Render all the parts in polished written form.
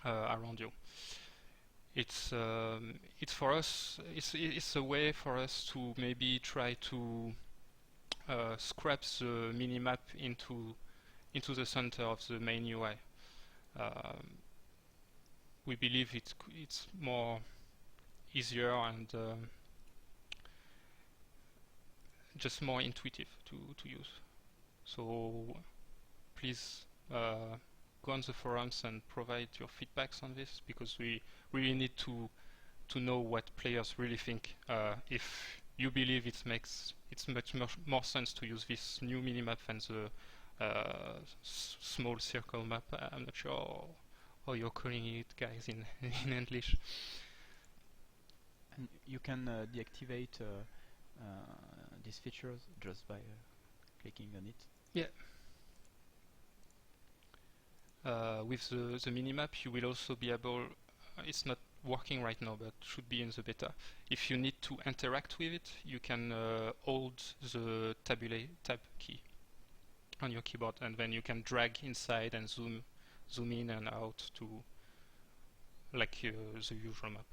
around you. It's for us. It's a way for us to maybe try to scrap the minimap into the center of the main UI. We believe it's more easier and just more intuitive to use. So please go on the forums and provide your feedbacks on this, because we really need to know what players really think. If you believe it's much more sense to use this new minimap than the small circle map, I'm not sure how you're calling it, guys, in English. And you can deactivate these features just by clicking on it. Yeah. With the minimap, you will also be able, it's not working right now, but should be in the beta. If you need to interact with it, you can hold the tab key on your keyboard, and then you can drag inside and zoom in and out to like the usual map.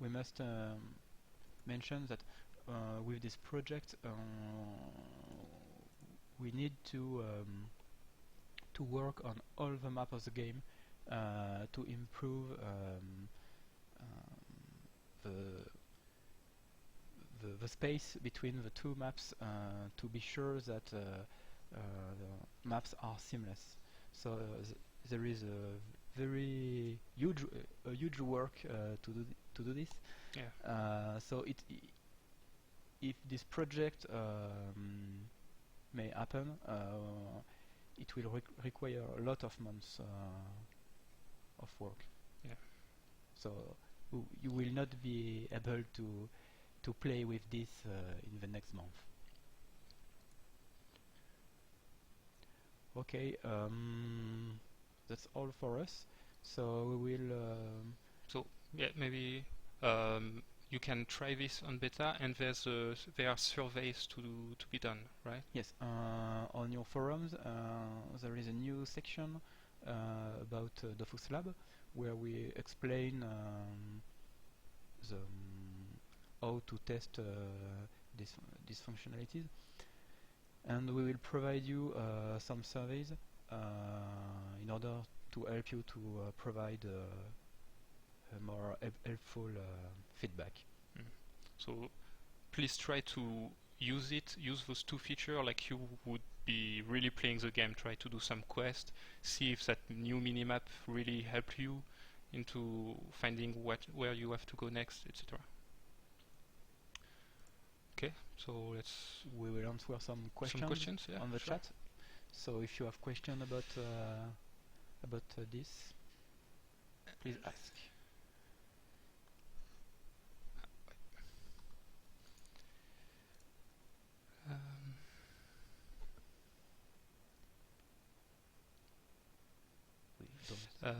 We must mention that with this project we need to work on all the map of the game to improve the space between the two maps, to be sure that the maps are seamless. So there is a very huge work to do this. Yeah. So if this project may happen, it will require a lot of months of work. Yeah. So you will not be able to play with this in the next month. Okay, that's all for us. So we will. So yeah, maybe you can try this on beta, and there are surveys to be done, right? Yes. On your forums, there is a new section about DOFUS Lab, where we explain how to test these functionalities, and we will provide you some surveys in order to help you to provide a more helpful feedback. So please try to use those two features like you would be really playing the game. Try to do some quest, see if that new minimap really helped you into finding where you have to go next, etc. Okay, so we will answer some questions yeah, on the sure. chat. So if you have questions about this, please ask.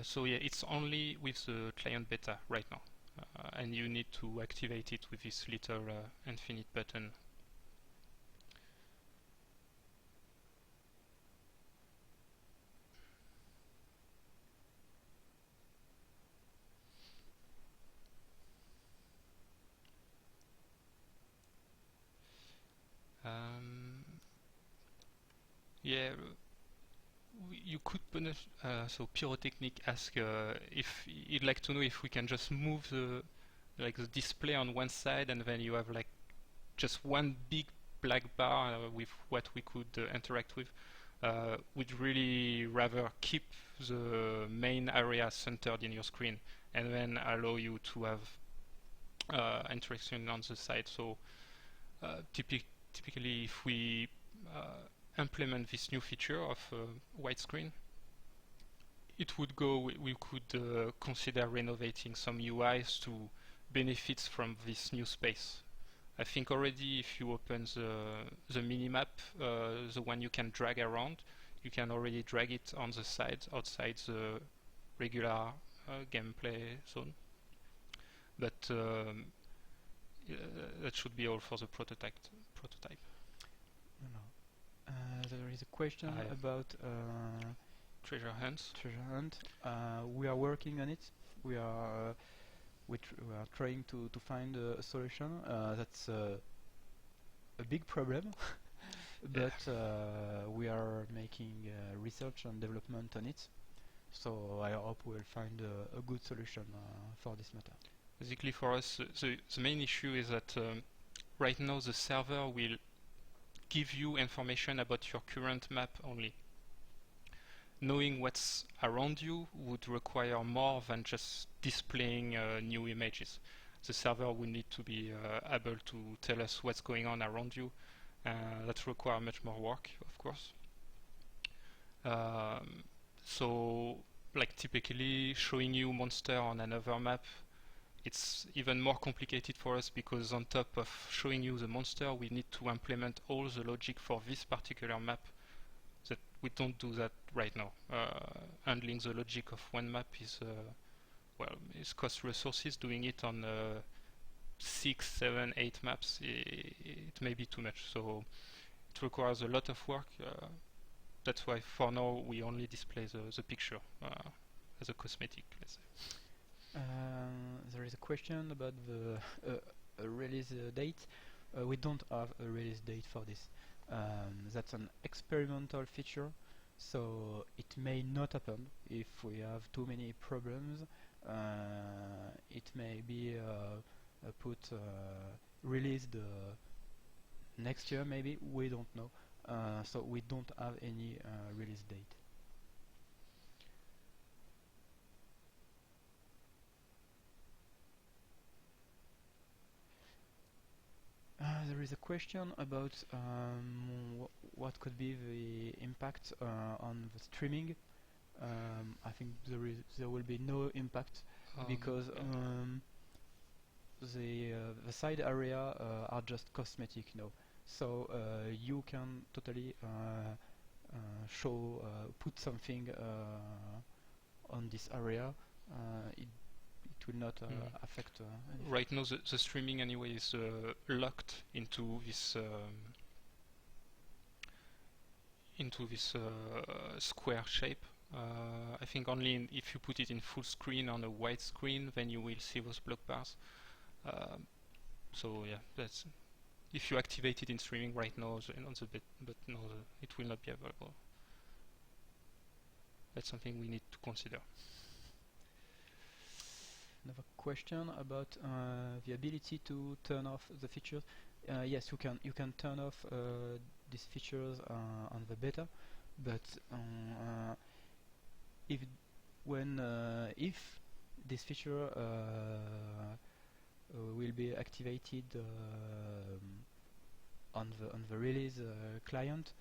So yeah, it's only with the client beta right now, and you need to activate it with this little infinite button. Yeah, you could punish. So Pyrotechnic ask if you'd like to know if we can just move the display on one side, and then you have like just one big black bar with what we could interact with. We'd really rather keep the main area centered in your screen, and then allow you to have interaction on the side. So typically, if we implement this new feature of widescreen, it would go. We could consider renovating some UIs to benefit from this new space. I think already if you open the minimap, the one you can drag around, you can already drag it on the side outside the regular gameplay zone. But that should be all for the prototype. There is a question about treasure hunts. treasure hunt. We are working on it. We are we are trying to find a solution. That's a big problem, but we are making research and development on it. So I hope we'll find a good solution for this matter. Basically, for us, the main issue is that right now the server will give you information about your current map only. Knowing what's around you would require more than just displaying new images. The server will need to be able to tell us what's going on around you. That requires much more work, of course. So, like typically showing you monster on another map, it's even more complicated for us because on top of showing you the monster, we need to implement all the logic for this particular map. That we don't do that right now. Handling the logic of one map is is cost resources. Doing it on 6, 7, 8 maps, it may be too much. So it requires a lot of work. That's why for now we only display the picture as a cosmetic, let's say. There is a question about the release date. We don't have a release date for this. That's an experimental feature, so it may not happen if we have too many problems. It may be released next year, maybe. We don't know. So we don't have any release date. There is a question about what could be the impact on the streaming. I think there will be no impact because the side area are just cosmetic now. So you can totally put something on this area. It will not affect anything. Right now the streaming anyway is locked into this square shape. I think only if you put it in full screen on a white screen, then you will see those block bars. So yeah, that's if you activate it in streaming right now on the bit, but no, it will not be available. That's something we need to consider. Another question about the ability to turn off the features. Yes, you can turn off these features on the beta, but if this feature will be activated on the release client,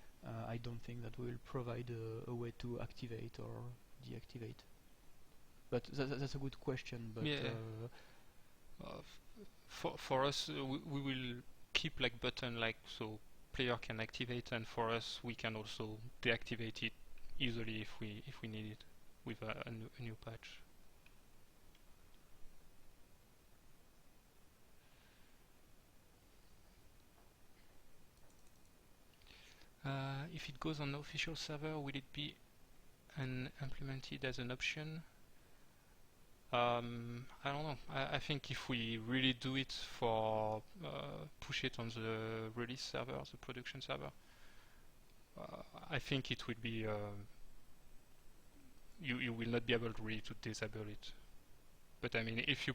I don't think that we will provide a way to activate or deactivate. But that's a good question. But for us, we will keep like button so player can activate, and for us we can also deactivate it easily if we need it with a new patch. If it goes on the official server, will it be implemented as an option? I don't know. I think if we really do it for push it on the release server, the production server, I think it will be you will not be able to really to disable it. But I mean, if you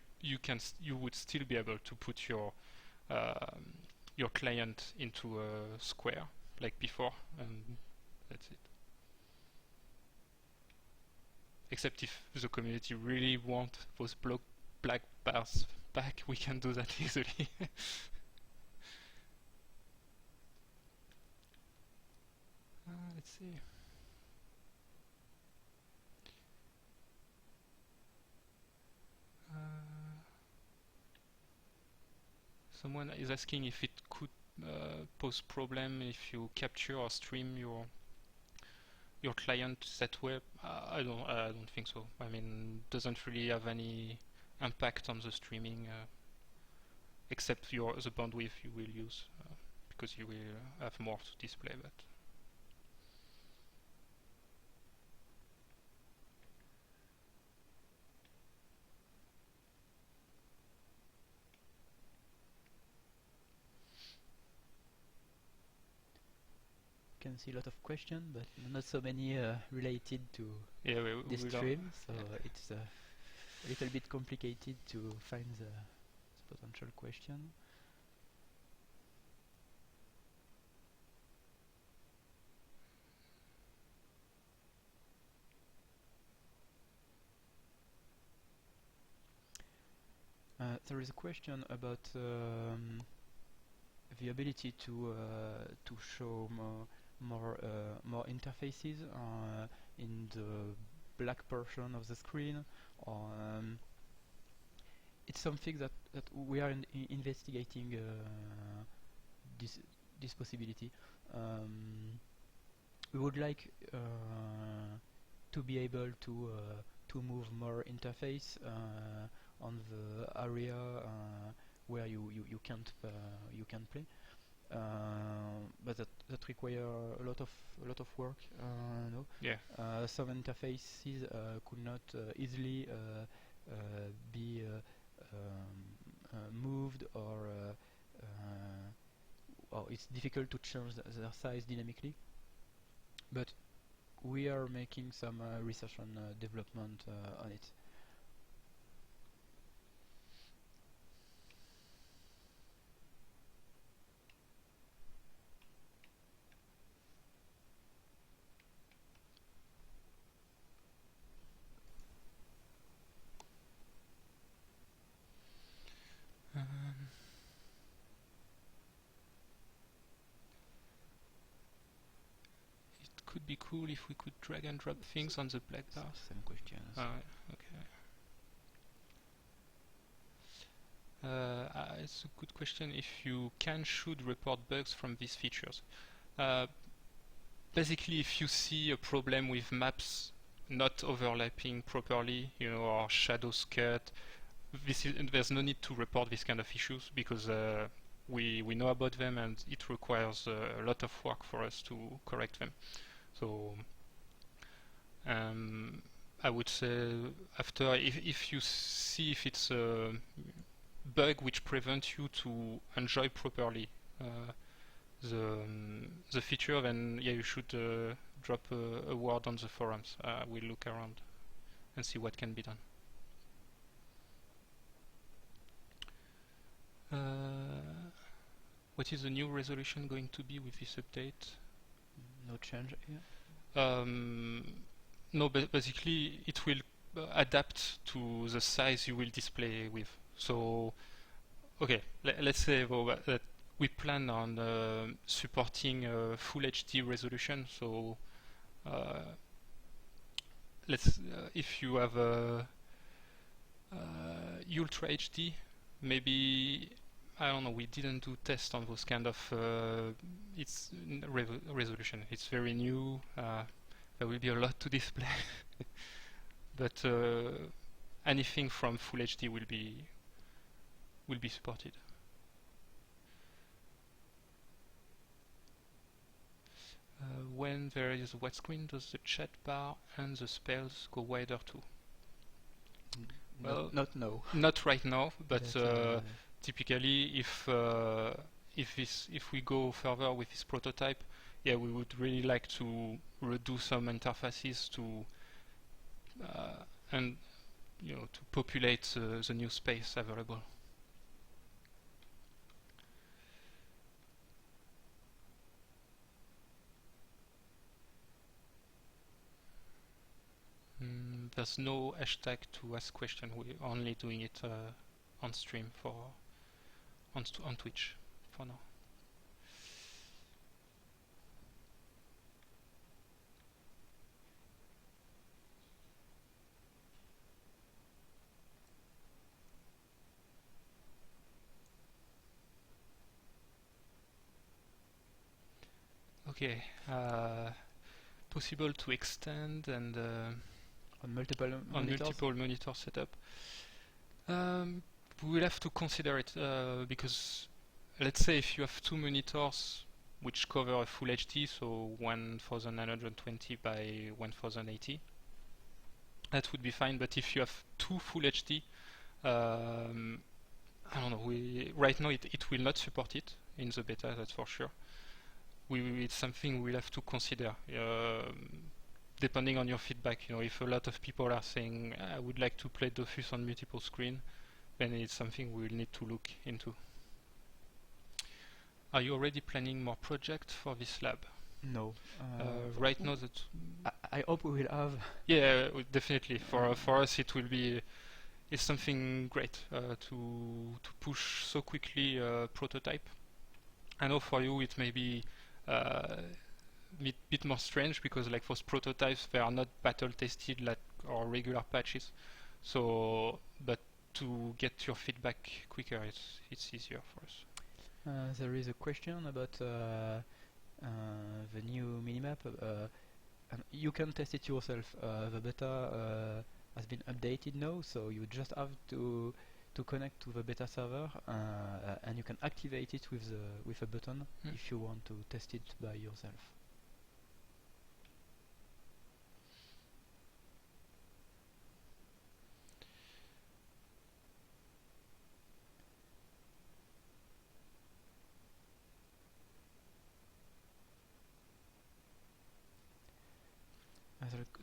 would still be able to put your client into a square like before, and that's it. Except if the community really want those black bars back, we can do that easily. Let's see. Someone is asking if it could pose problem if you capture or stream your client that way. I don't think so. I mean, doesn't really have any impact on the streaming, except the bandwidth you will use, because you will have more to display. But can see a lot of questions, but not so many related to Yeah, this we stream, so yeah. it's a little bit complicated to find the potential question. There is a question about the ability to show more interfaces in the black portion of the screen. It's something that we are investigating this possibility. We would like to be able to move more interface on the area where you can't play, but that require a lot of work. No? Yeah. Some interfaces could not easily be moved, or it's difficult to change their size dynamically. But we are making some research and development on it. It could be cool if we could drag and drop things on the black bar. Same questions. Okay. It's a good question if you should report bugs from these features. Basically, if you see a problem with maps not overlapping properly, or shadows cut, there's no need to report these kind of issues, because we know about them, and it requires a lot of work for us to correct them. So I would say, after, if you see if it's a bug which prevents you to enjoy properly the feature, then yeah, you should drop a word on the forums. We'll look around and see what can be done. What is the new resolution going to be with this update? No change here? No, basically it will adapt to the size you will display with. So, okay, let's say that we plan on supporting full HD resolution. So, if you have Ultra HD, maybe, I don't know, we didn't do tests on those kind of resolution. It's very new. There will be a lot to display, but anything from Full HD will be supported. When there is a wet screen, does the chat bar and the spells go wider too? Well, not right now, but typically, if we go further with this prototype, yeah, we would really like to redo some interfaces to and to populate the new space available. There's no hashtag to ask question. We're only doing it on stream on Twitch for now. Okay, possible to extend and on multiple monitor setup. We will have to consider it because, let's say, if you have two monitors which cover a full HD, so 1920 by 1080, that would be fine. But if you have two full HD, I don't know. Right now it will not support it in the beta, that's for sure. it's something we'll have to consider. Depending on your feedback, if a lot of people are saying I would like to play DOFUS on multiple screen, then it's something we'll need to look into. Are you already planning more projects for this lab? No. Right now, that I hope we will have. yeah, definitely. For us, it will be. It's something great to push so quickly prototype. I know for you it may be a bit more strange because like those prototypes they are not battle tested like or regular patches. So, but to get your feedback quicker, it's easier for us. There is a question about the new minimap. And you can test it yourself. The beta has been updated now, so you just have to connect to the beta server, and you can activate it with a button if you want to test it by yourself.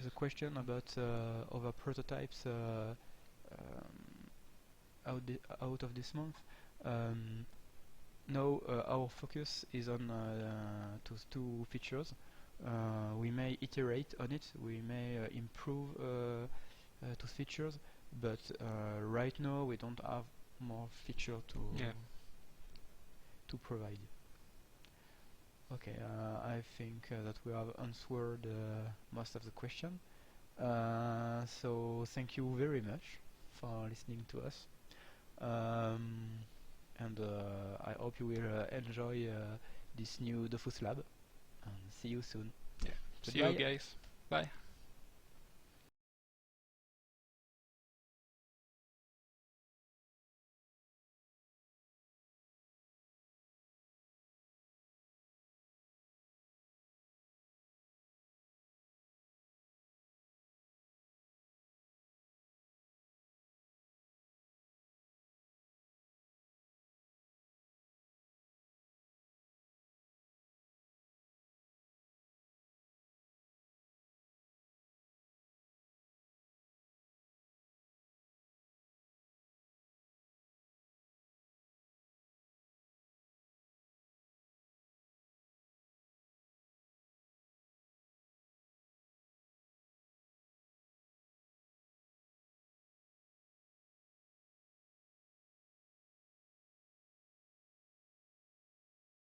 The question about other prototypes out of this month. Now our focus is on those two features. We may iterate on it, we may improve those features, but right now we don't have more feature to provide. Okay, I think that we have answered most of the question. So thank you very much for listening to us. And I hope you will enjoy this new DOFUS Lab, and see you soon. Yeah. See you guys. Bye.